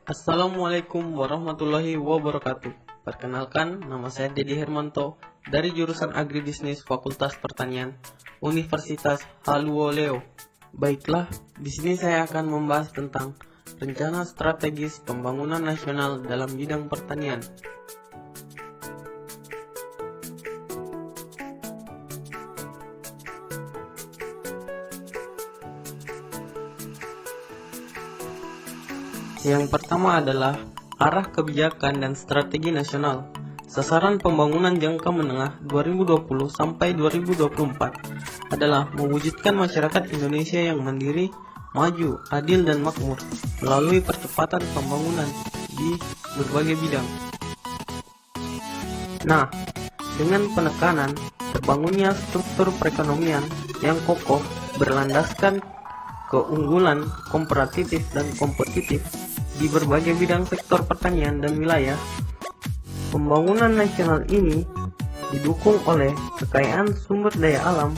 Assalamualaikum warahmatullahi wabarakatuh. Perkenalkan, nama saya Dedi Hermanto dari jurusan Agribisnis Fakultas Pertanian Universitas Haluoleo. Baiklah, di sini saya akan membahas tentang rencana strategis pembangunan nasional dalam bidang pertanian. Yang pertama adalah arah kebijakan dan strategi nasional. Sasaran pembangunan jangka menengah 2020 sampai 2024 adalah mewujudkan masyarakat Indonesia yang mandiri, maju, adil dan makmur melalui percepatan pembangunan di berbagai bidang. Nah, dengan penekanan terbangunnya struktur perekonomian yang kokoh berlandaskan keunggulan komparatif dan kompetitif di berbagai bidang sektor pertanian dan wilayah, pembangunan nasional ini didukung oleh kekayaan sumber daya alam,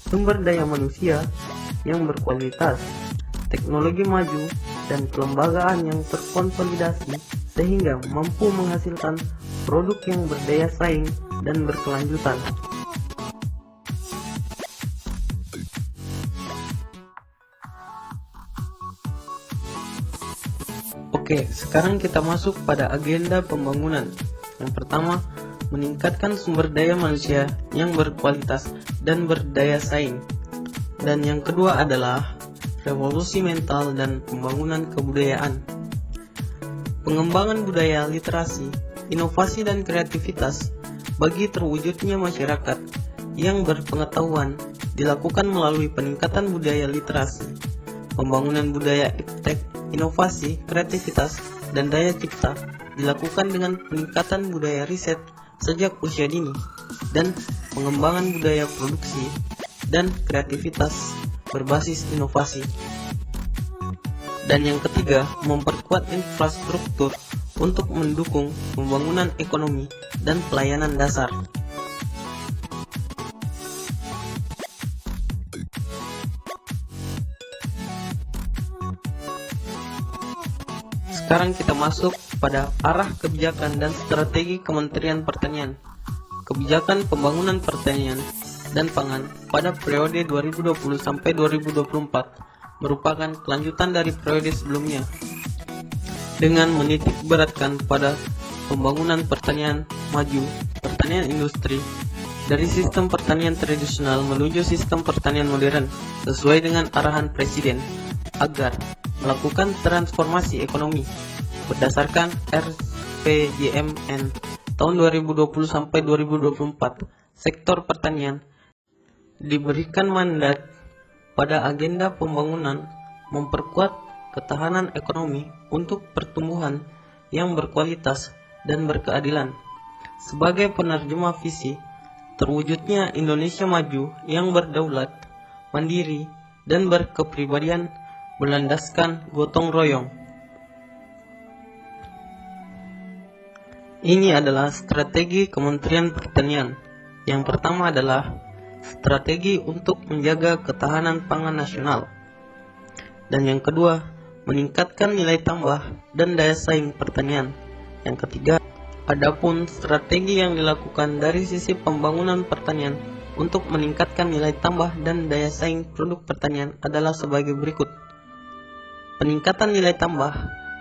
sumber daya manusia yang berkualitas, teknologi maju, dan kelembagaan yang terkonsolidasi sehingga mampu menghasilkan produk yang berdaya saing dan berkelanjutan. Oke, sekarang kita masuk pada agenda pembangunan. Yang pertama, meningkatkan sumber daya manusia yang berkualitas dan berdaya saing. Dan yang kedua adalah revolusi mental dan pembangunan kebudayaan. Pengembangan budaya literasi, inovasi dan kreativitas bagi terwujudnya masyarakat yang berpengetahuan dilakukan melalui peningkatan budaya literasi, pembangunan budaya iptek, inovasi, kreativitas, dan daya cipta dilakukan dengan peningkatan budaya riset sejak usia dini dan pengembangan budaya produksi dan kreativitas berbasis inovasi. Dan yang ketiga, memperkuat infrastruktur untuk mendukung pembangunan ekonomi dan pelayanan dasar. Sekarang kita masuk pada arah kebijakan dan strategi Kementerian Pertanian. Kebijakan pembangunan pertanian dan pangan pada periode 2020 sampai 2024 merupakan kelanjutan dari periode sebelumnya dengan menitik beratkan pada pembangunan pertanian maju, pertanian industri, dari sistem pertanian tradisional menuju sistem pertanian modern sesuai dengan arahan Presiden agar melakukan transformasi ekonomi berdasarkan RPJMN tahun 2020 sampai 2024. Sektor pertanian diberikan mandat pada agenda pembangunan memperkuat ketahanan ekonomi untuk pertumbuhan yang berkualitas dan berkeadilan sebagai penerjemah visi terwujudnya Indonesia maju yang berdaulat, mandiri, dan berkepribadian berlandaskan gotong royong. Ini adalah strategi Kementerian Pertanian. Yang pertama adalah strategi untuk menjaga ketahanan pangan nasional. Dan yang kedua, meningkatkan nilai tambah dan daya saing pertanian. Yang ketiga, adapun strategi yang dilakukan dari sisi pembangunan pertanian untuk meningkatkan nilai tambah dan daya saing produk pertanian adalah sebagai berikut. Peningkatan nilai tambah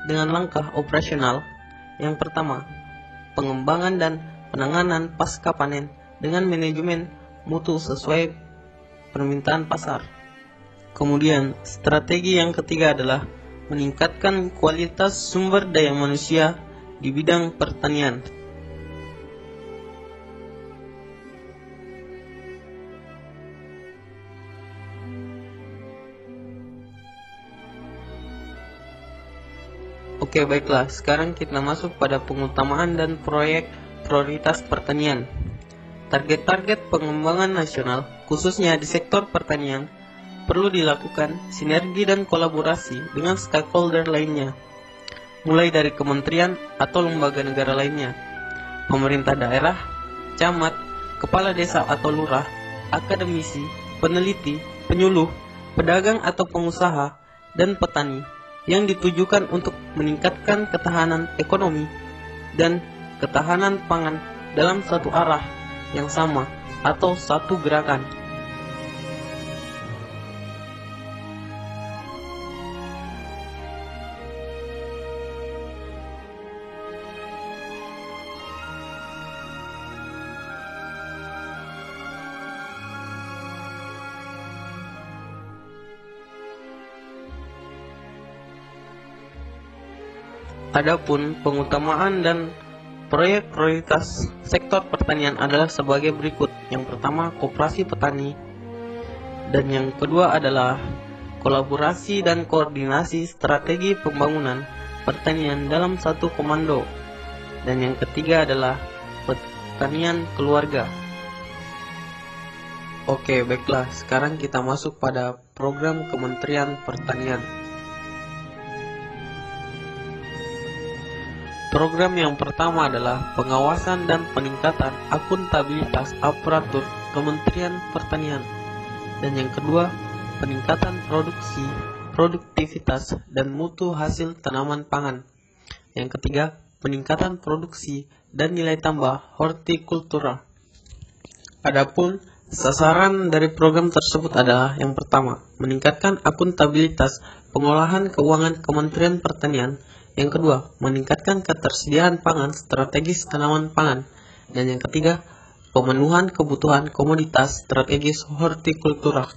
dengan langkah operasional. Yang pertama, pengembangan dan penanganan pasca panen dengan manajemen mutu sesuai permintaan pasar. Kemudian, strategi yang ketiga adalah meningkatkan kualitas sumber daya manusia di bidang pertanian. Oke, baiklah, sekarang kita masuk pada pengutamaan dan proyek prioritas pertanian. Target-target pengembangan nasional, khususnya di sektor pertanian, perlu dilakukan sinergi dan kolaborasi dengan stakeholder lainnya, mulai dari kementerian atau lembaga negara lainnya, pemerintah daerah, camat, kepala desa atau lurah, akademisi, peneliti, penyuluh, pedagang atau pengusaha, dan petani yang ditujukan untuk meningkatkan ketahanan ekonomi dan ketahanan pangan dalam satu arah yang sama atau satu gerakan. Adapun pengutamaan dan proyek prioritas sektor pertanian adalah sebagai berikut. Yang pertama, koperasi petani, dan yang kedua adalah kolaborasi dan koordinasi strategi pembangunan pertanian dalam satu komando, dan yang ketiga adalah pertanian keluarga. Oke, baiklah, sekarang kita masuk pada program Kementerian Pertanian. Program yang pertama adalah pengawasan dan peningkatan akuntabilitas aparatur Kementerian Pertanian. Dan yang kedua, peningkatan produksi, produktivitas, dan mutu hasil tanaman pangan. Yang ketiga, peningkatan produksi dan nilai tambah hortikultura. Adapun sasaran dari program tersebut adalah yang pertama, meningkatkan akuntabilitas pengolahan keuangan Kementerian Pertanian. Yang kedua, meningkatkan ketersediaan pangan strategis tanaman pangan. Dan yang ketiga, pemenuhan kebutuhan komoditas strategis hortikultura.